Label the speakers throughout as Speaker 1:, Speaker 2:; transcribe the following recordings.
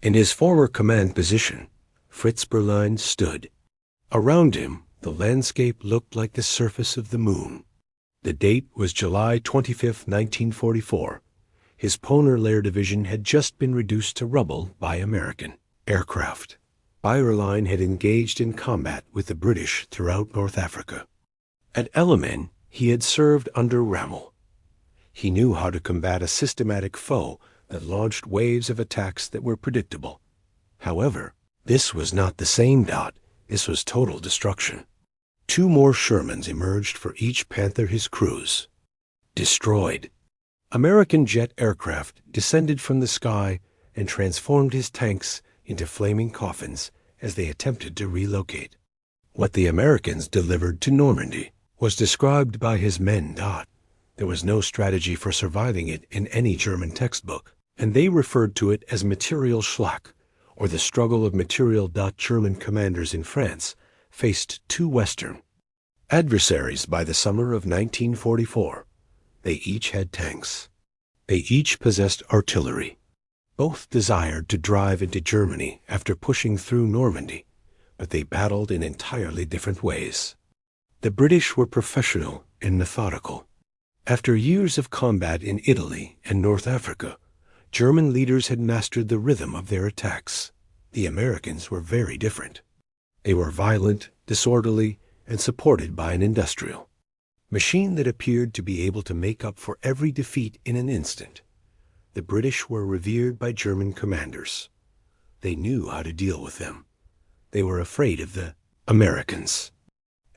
Speaker 1: In his former command position, Fritz-Berlein stood. Around him, the landscape looked like the surface of the moon. The date was July 25, 1944. His Polar Division had just been reduced to rubble by American aircraft. Berlein had engaged in combat with the British throughout North Africa. At Elimen, he had served under Rommel. He knew how to combat a systematic foe that launched waves of attacks that were predictable. However, this was not the same dot. This was total destruction. 2 more Shermans emerged for each Panther his crews. Destroyed. American jet aircraft descended from the sky and transformed his tanks into flaming coffins as they attempted to relocate. What the Americans delivered to Normandy was described by his men. There was no strategy for surviving it in any German textbook, and they referred to it as Materialschlacht, or the struggle of material. German commanders in France faced 2 Western adversaries by the summer of 1944. They each had tanks. They each possessed artillery. Both desired to drive into Germany after pushing through Normandy, but they battled in entirely different ways. The British were professional and methodical. After years of combat in Italy and North Africa, German leaders had mastered the rhythm of their attacks. The Americans were very different. They were violent, disorderly, and supported by an industrial machine that appeared to be able to make up for every defeat in an instant. The British were revered by German commanders. They knew how to deal with them. They were afraid of the Americans.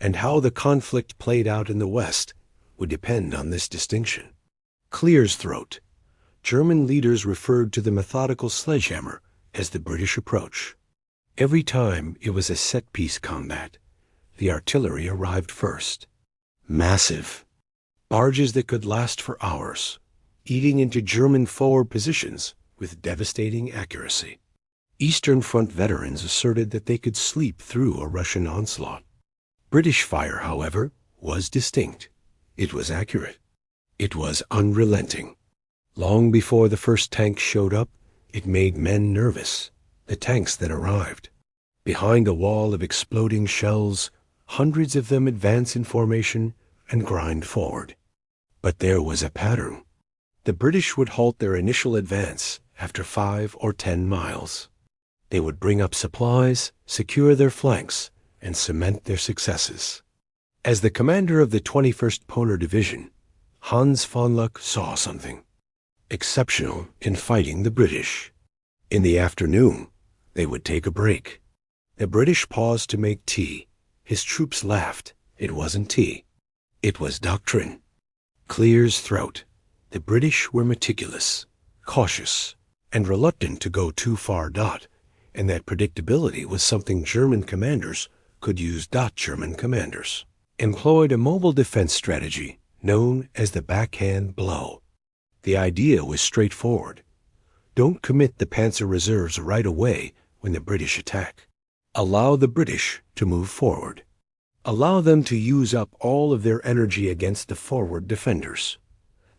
Speaker 1: And how the conflict played out in the West would depend on this distinction. Clear's throat. German leaders referred to the methodical sledgehammer as the British approach. Every time it was a set-piece combat, the artillery arrived first. Massive. Barges that could last for hours, eating into German forward positions with devastating accuracy. Eastern Front veterans asserted that they could sleep through a Russian onslaught. British fire, however, was distinct. It was accurate. It was unrelenting. Long before the first tank showed up, it made men nervous. The tanks that arrived. Behind a wall of exploding shells, hundreds of them advance in formation and grind forward. But there was a pattern. The British would halt their initial advance after 5 or 10 miles. They would bring up supplies, secure their flanks, and cement their successes. As the commander of the 21st Polar Division, Hans von Luck saw something exceptional in fighting the British. In the afternoon, they would take a break. The British paused to make tea. His troops laughed. It wasn't tea. It was doctrine. Clear's throat. The British were meticulous, cautious, and reluctant to go too far. And that predictability was something German commanders could use. German commanders employed a mobile defense strategy known as the backhand blow. The idea was straightforward. Don't commit the Panzer reserves right away when the British attack. Allow the British to move forward. Allow them to use up all of their energy against the forward defenders.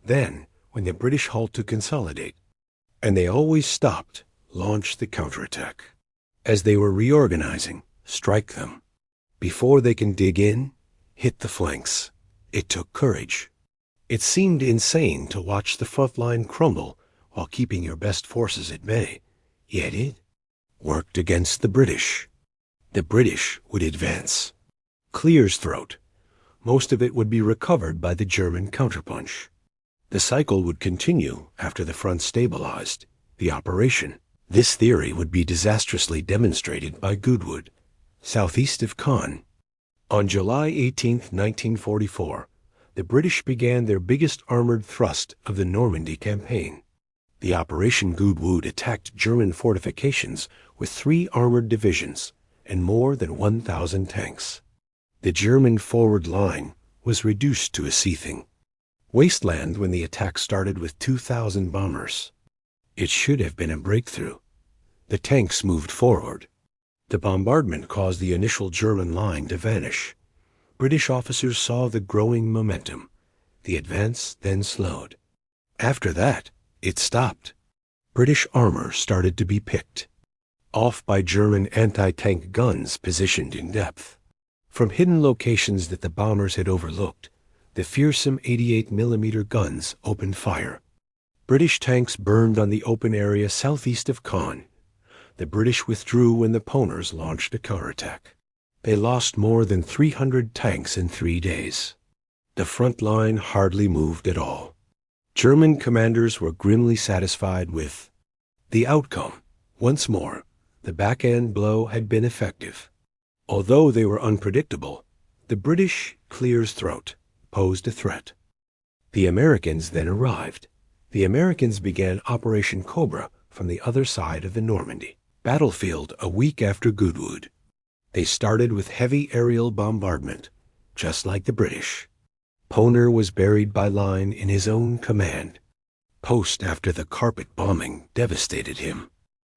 Speaker 1: Then, when the British halt to consolidate, and they always stopped, launch the counterattack. As they were reorganizing, strike them. Before they can dig in, hit the flanks. It took courage. It seemed insane to watch the front line crumble while keeping your best forces at bay. Yet it worked against the British. The British would advance. Clear's throat. Most of it would be recovered by the German counterpunch. The cycle would continue after the front stabilized. The operation. This theory would be disastrously demonstrated by Goodwood, southeast of Caen. On July 18, 1944, the British began their biggest armored thrust of the Normandy campaign. The Operation Goodwood attacked German fortifications with 3 armored divisions and more than 1,000 tanks. The German forward line was reduced to a seething wasteland when the attack started with 2,000 bombers. It should have been a breakthrough. The tanks moved forward. The bombardment caused the initial German line to vanish. British officers saw the growing momentum. The advance then slowed. After that, it stopped. British armor started to be picked. off by German anti-tank guns positioned in depth. From hidden locations that the bombers had overlooked, the fearsome 88mm guns opened fire. British tanks burned on the open area southeast of Caen. The British withdrew when the Poners launched a counterattack. They lost more than 300 tanks in 3 days. The front line hardly moved at all. German commanders were grimly satisfied with the outcome. Once more, the backhand blow had been effective. Although they were unpredictable, the British clear's throat posed a threat. The Americans then arrived. The Americans began Operation Cobra from the other side of the Normandy battlefield a week after Goodwood. They started with heavy aerial bombardment, just like the British. Poner was buried by line in his own command post after the carpet bombing devastated him.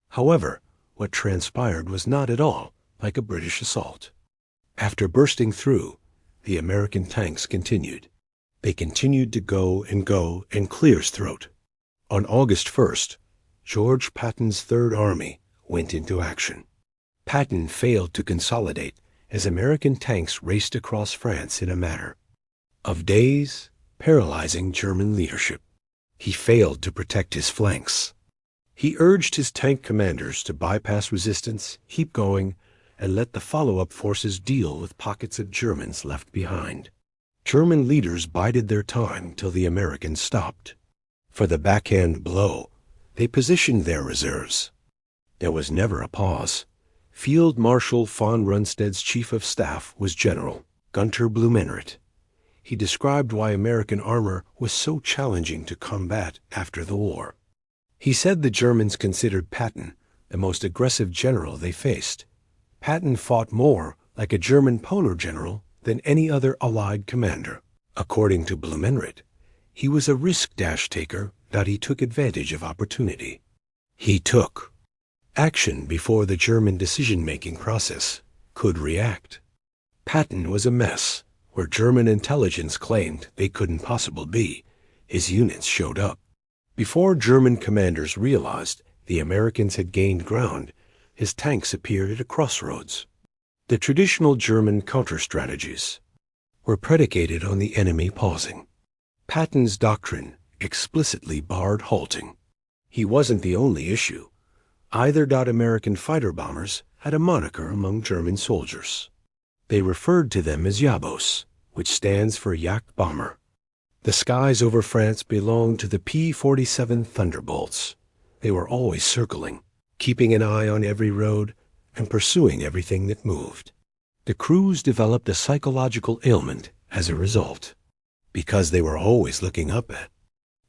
Speaker 1: However, what transpired was not at all like a British assault. After bursting through, the American tanks continued. They continued to go and clear's throat. On August 1st, George Patton's Third Army went into action. Patton failed to consolidate as American tanks raced across France in a matter of days, paralyzing German leadership. He failed to protect his flanks. He urged his tank commanders to bypass resistance, keep going, and let the follow-up forces deal with pockets of Germans left behind. German leaders bided their time till the Americans stopped. For the backhand blow, they positioned their reserves. There was never a pause. Field Marshal von Rundstedt's chief of staff was General Gunther Blumenritt. He described why American armor was so challenging to combat after the war. He said the Germans considered Patton the most aggressive general they faced. Patton fought more like a German Poner general than any other Allied commander. According to Blumenritt, he was a risk-dash taker that he took advantage of opportunity. He took action before the German decision-making process could react. Patton was a mess. Where German intelligence claimed they couldn't possibly be, his units showed up. Before German commanders realized the Americans had gained ground, his tanks appeared at a crossroads. The traditional German counter-strategies were predicated on the enemy pausing. Patton's doctrine explicitly barred halting. He wasn't the only issue. Either. American fighter bombers had a moniker among German soldiers. They referred to them as Yabos, which stands for Yak Bomber. The skies over France belonged to the P-47 Thunderbolts. They were always circling, keeping an eye on every road and pursuing everything that moved. The crews developed a psychological ailment as a result. Because they were always looking up at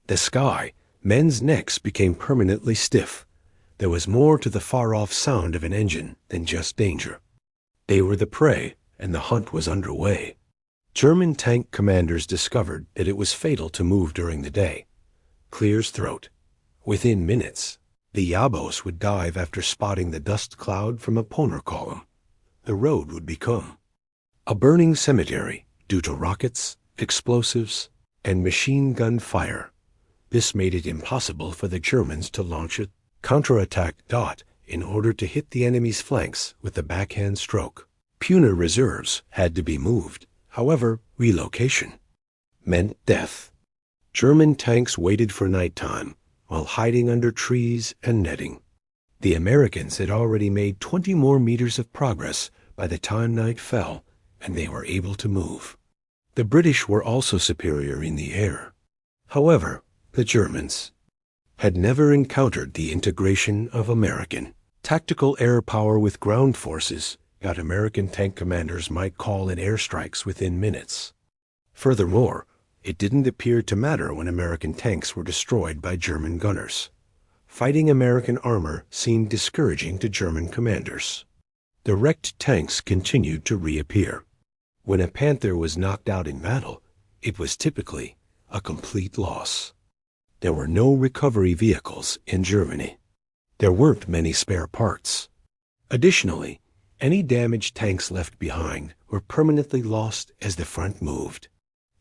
Speaker 1: the sky, men's necks became permanently stiff. There was more to the far-off sound of an engine than just danger. They were the prey, and the hunt was underway. German tank commanders discovered that it was fatal to move during the day. Clear's throat. Within minutes, the Yabos would dive after spotting the dust cloud from a Poner column. The road would become a burning cemetery due to rockets, explosives, and machine gun fire. This made it impossible for the Germans to launch a counterattack in order to hit the enemy's flanks with the backhand stroke. Puner reserves had to be moved. However, relocation meant death. German tanks waited for nighttime while hiding under trees and netting. The Americans had already made 20 more meters of progress by the time night fell, and they were able to move. The British were also superior in the air. However, the Germans had never encountered the integration of American tactical air power with ground forces that American tank commanders might call in airstrikes within minutes. Furthermore, it didn't appear to matter when American tanks were destroyed by German gunners. Fighting American armor seemed discouraging to German commanders. The wrecked tanks continued to reappear. When a Panther was knocked out in battle, it was typically a complete loss. There were no recovery vehicles in Germany. There weren't many spare parts. Additionally, any damaged tanks left behind were permanently lost as the front moved.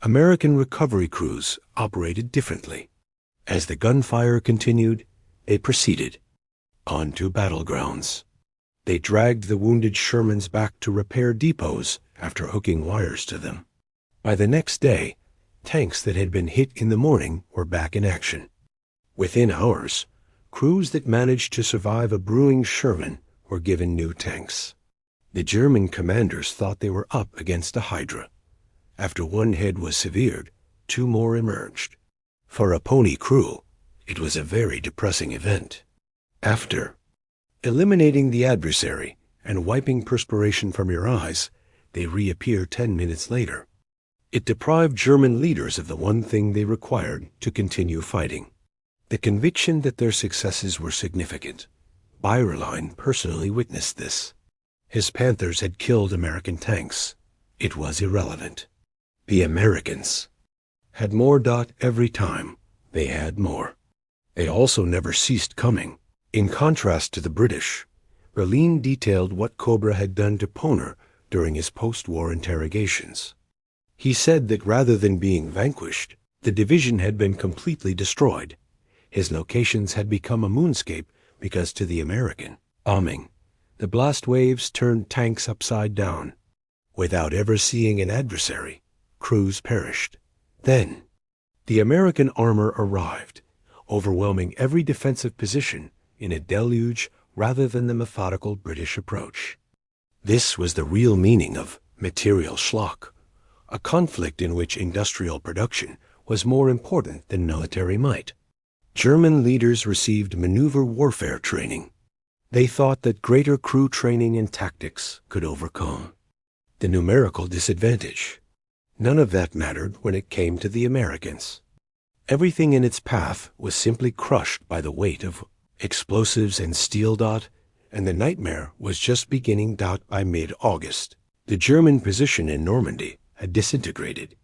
Speaker 1: American recovery crews operated differently. As the gunfire continued, they proceeded on to battlegrounds. They dragged the wounded Shermans back to repair depots after hooking wires to them. By the next day, tanks that had been hit in the morning were back in action. Within hours, crews that managed to survive a brewing Sherman were given new tanks. The German commanders thought they were up against a hydra. After one head was severed, two more emerged. For a pony crew, it was a very depressing event. After eliminating the adversary and wiping perspiration from your eyes, they reappear 10 minutes later. It deprived German leaders of the one thing they required to continue fighting: the conviction that their successes were significant. Bayerlein personally witnessed this. His Panthers had killed American tanks. It was irrelevant. The Americans had more. Every time they had more. They also never ceased coming. In contrast to the British, Berlin detailed what Cobra had done to Poner during his post-war interrogations. He said that rather than being vanquished, the division had been completely destroyed. His locations had become a moonscape because to the American bombing, the blast waves turned tanks upside down. Without ever seeing an adversary, crews perished. Then, the American armor arrived, overwhelming every defensive position in a deluge rather than the methodical British approach. This was the real meaning of Materialschlacht, a conflict in which industrial production was more important than military might. German leaders received maneuver warfare training. They thought that greater crew training and tactics could overcome the numerical disadvantage. None of that mattered when it came to the Americans. Everything in its path was simply crushed by the weight of explosives and steel. And the nightmare was just beginning. By mid-August, the German position in Normandy had disintegrated.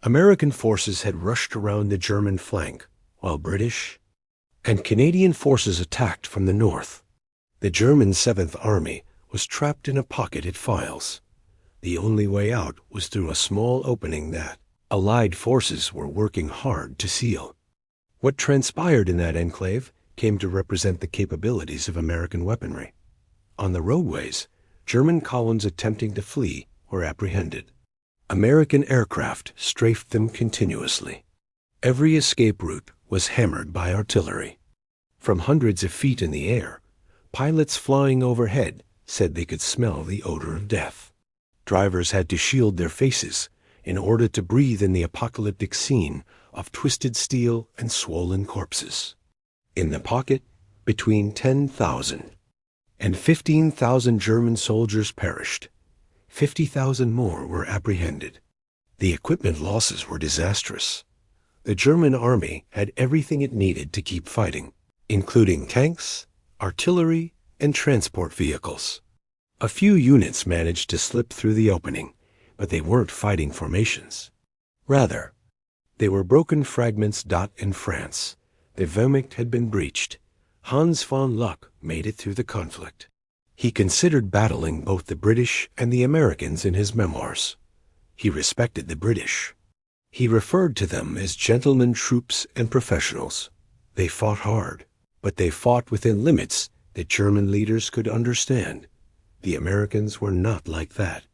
Speaker 1: American forces had rushed around the German flank, while British and Canadian forces attacked from the north. The German 7th Army was trapped in a pocket at Falaise. The only way out was through a small opening that Allied forces were working hard to seal. What transpired in that enclave came to represent the capabilities of American weaponry. On the roadways, German columns attempting to flee were apprehended. American aircraft strafed them continuously. Every escape route was hammered by artillery. From hundreds of feet in the air, pilots flying overhead said they could smell the odor of death. Drivers had to shield their faces in order to breathe in the apocalyptic scene of twisted steel and swollen corpses. In the pocket, between 10,000 and 15,000 German soldiers perished. 50,000 more were apprehended. The equipment losses were disastrous. The German army had everything it needed to keep fighting, including tanks, artillery, and transport vehicles. A few units managed to slip through the opening, but they weren't fighting formations. Rather, they were broken fragments. In France, the Wehrmacht had been breached. Hans von Luck made it through the conflict. He considered battling both the British and the Americans in his memoirs. He respected the British. He referred to them as gentlemen troops and professionals. They fought hard, but they fought within limits that German leaders could understand. The Americans were not like that.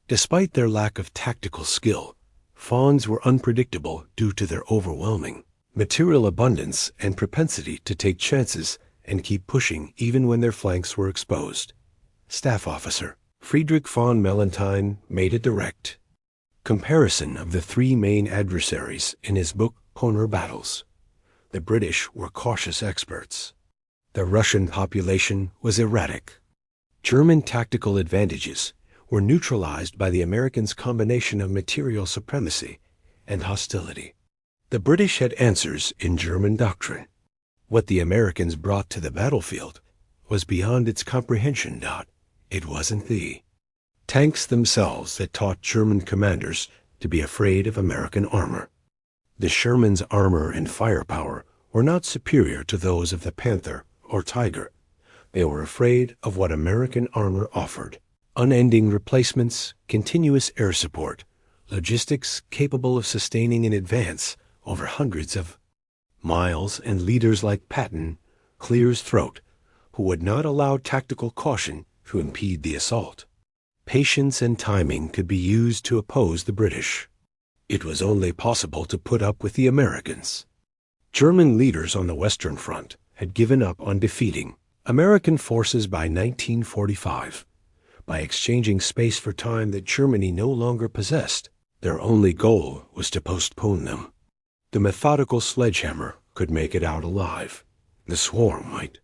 Speaker 1: Despite their lack of tactical skill, Fons were unpredictable due to their overwhelming material abundance and propensity to take chances and keep pushing even when their flanks were exposed. Staff Officer Friedrich von Mellentine made a direct comparison of the three main adversaries in his book Poner Battles. The British were cautious experts. The Russian population was erratic. German tactical advantages were neutralized by the Americans' combination of material supremacy and hostility. The British had answers in German doctrine. What the Americans brought to the battlefield was beyond its comprehension. It wasn't the tanks themselves that taught German commanders to be afraid of American armor. The Sherman's armor and firepower were not superior to those of the Panther or Tiger. They were afraid of what American armor offered: unending replacements, continuous air support, logistics capable of sustaining an advance over hundreds of miles, and leaders like Patton, clear his throat, who would not allow tactical caution to impede the assault. Patience and timing could be used to oppose the British. It was only possible to put up with the Americans. German leaders on the Western Front had given up on defeating American forces by 1945. By exchanging space for time that Germany no longer possessed, their only goal was to postpone them. The methodical sledgehammer could make it out alive. The swarm might.